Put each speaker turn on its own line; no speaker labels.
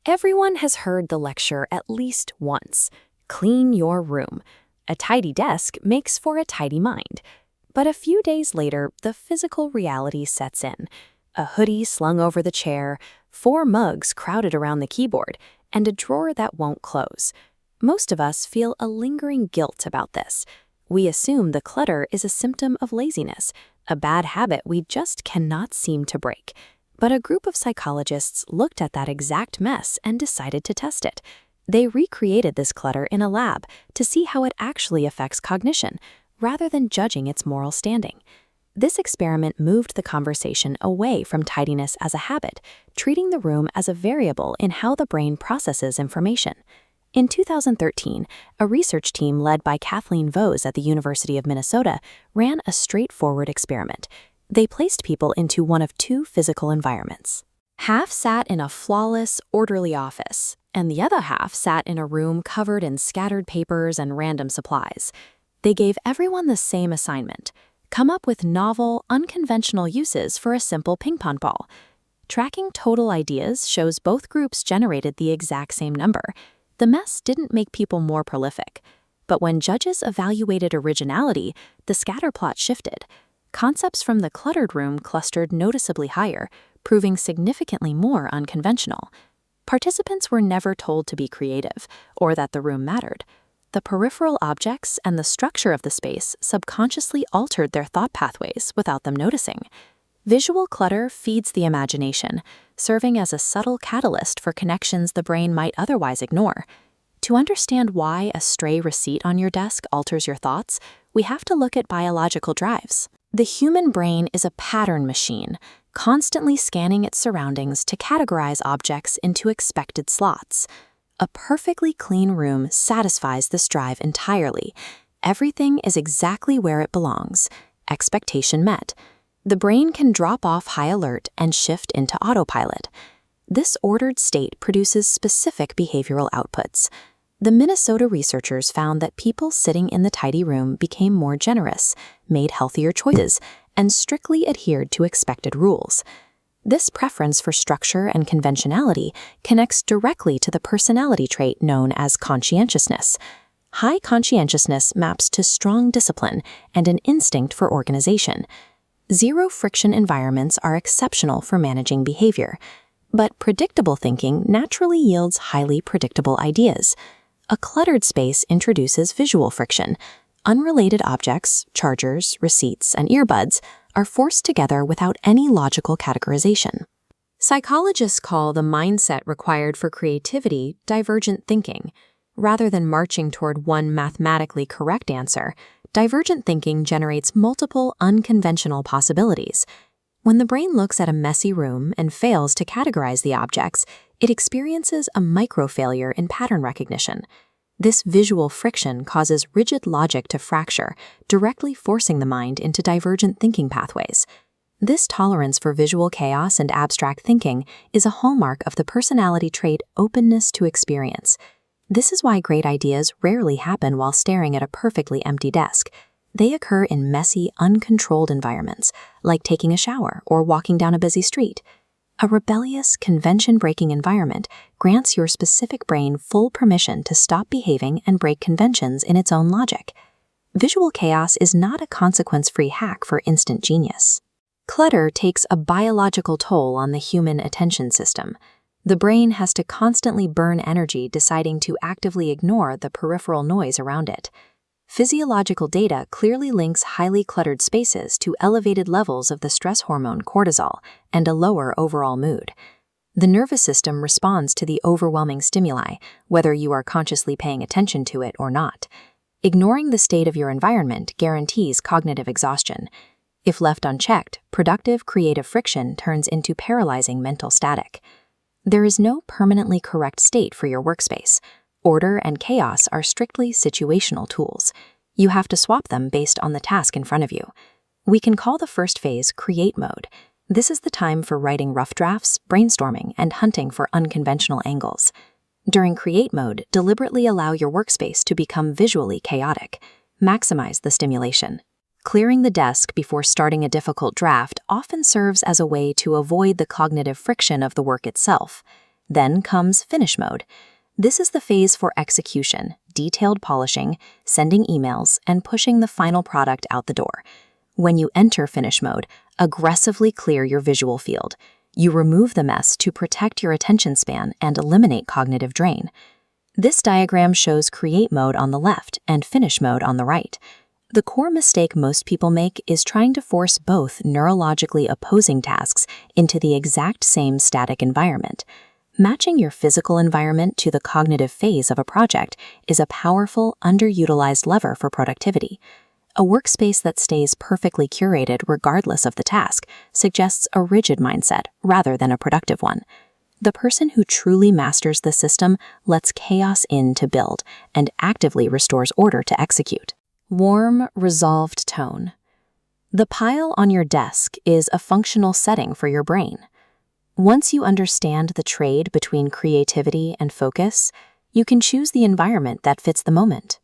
Everyone has heard the lecture at least once. Clean your room. A tidy desk makes for a tidy mind. But a few days later, the physical reality sets in. A hoodie slung over the chair, 4 mugs crowded around the keyboard, and a drawer that won't close. Most of us feel a lingering guilt about this. We assume the clutter is a symptom of laziness, a bad habit we just cannot seem to break. But a group of psychologists looked at that exact mess and decided to test it. They recreated this clutter in a lab to see how it actually affects cognition, rather than judging its moral standing. This experiment moved the conversation away from tidiness as a habit, treating the room as a variable in how the brain processes information. In 2013, a research team led by Kathleen Vohs at the University of Minnesota ran a straightforward experiment. They placed people into one of 2 physical environments. Half sat in a flawless, orderly office, and the other half sat in a room covered in scattered papers and random supplies. They gave everyone the same assignment: come up with novel, unconventional uses for a simple ping-pong ball. Tracking total ideas shows both groups generated the exact same number. The mess didn't make people more prolific. But when judges evaluated originality, the scatterplot shifted. Concepts from the cluttered room clustered noticeably higher, proving significantly more unconventional. Participants were never told to be creative, or that the room mattered. The peripheral objects and the structure of the space subconsciously altered their thought pathways without them noticing. Visual clutter feeds the imagination, serving as a subtle catalyst for connections the brain might otherwise ignore. To understand why a stray receipt on your desk alters your thoughts, we have to look at biological drives. The human brain is a pattern machine, constantly scanning its surroundings to categorize objects into expected slots. A perfectly clean room satisfies this drive entirely. Everything is exactly where it belongs. Expectation met. The brain can drop off high alert and shift into autopilot. This ordered state produces specific behavioral outputs. The Minnesota researchers found that people sitting in the tidy room became more generous, made healthier choices, and strictly adhered to expected rules. This preference for structure and conventionality connects directly to the personality trait known as conscientiousness. High conscientiousness maps to strong discipline and an instinct for organization. Zero-friction environments are exceptional for managing behavior, but predictable thinking naturally yields highly predictable ideas. A cluttered space introduces visual friction. Unrelated objects, chargers, receipts, and earbuds are forced together without any logical categorization. Psychologists call the mindset required for creativity divergent thinking. Rather than marching toward one mathematically correct answer, divergent thinking generates multiple unconventional possibilities. When the brain looks at a messy room and fails to categorize the objects, it experiences a micro-failure in pattern recognition. This visual friction causes rigid logic to fracture, directly forcing the mind into divergent thinking pathways. This tolerance for visual chaos and abstract thinking is a hallmark of the personality trait openness to experience. This is why great ideas rarely happen while staring at a perfectly empty desk. They occur in messy, uncontrolled environments, like taking a shower or walking down a busy street. A rebellious, convention-breaking environment grants your specific brain full permission to stop behaving and break conventions in its own logic. Visual chaos is not a consequence-free hack for instant genius. Clutter takes a biological toll on the human attention system. The brain has to constantly burn energy deciding to actively ignore the peripheral noise around it. Physiological data clearly links highly cluttered spaces to elevated levels of the stress hormone cortisol and a lower overall mood. The nervous system responds to the overwhelming stimuli, whether you are consciously paying attention to it or not. Ignoring the state of your environment guarantees cognitive exhaustion. If left unchecked, productive creative friction turns into paralyzing mental static. There is no permanently correct state for your workspace. Order and chaos are strictly situational tools. You have to swap them based on the task in front of you. We can call the first phase create mode. This is the time for writing rough drafts, brainstorming, and hunting for unconventional angles. During create mode, deliberately allow your workspace to become visually chaotic. Maximize the stimulation. Clearing the desk before starting a difficult draft often serves as a way to avoid the cognitive friction of the work itself. Then comes finish mode. This is the phase for execution, detailed polishing, sending emails, and pushing the final product out the door. When you enter finish mode, aggressively clear your visual field. You remove the mess to protect your attention span and eliminate cognitive drain. This diagram shows create mode on the left and finish mode on the right. The core mistake most people make is trying to force both neurologically opposing tasks into the exact same static environment. Matching your physical environment to the cognitive phase of a project is a powerful, underutilized lever for productivity. A workspace that stays perfectly curated regardless of the task suggests a rigid mindset rather than a productive one. The person who truly masters the system lets chaos in to build and actively restores order to execute. Warm, resolved tone. The pile on your desk is a functional setting for your brain. Once you understand the trade between creativity and focus, you can choose the environment that fits the moment.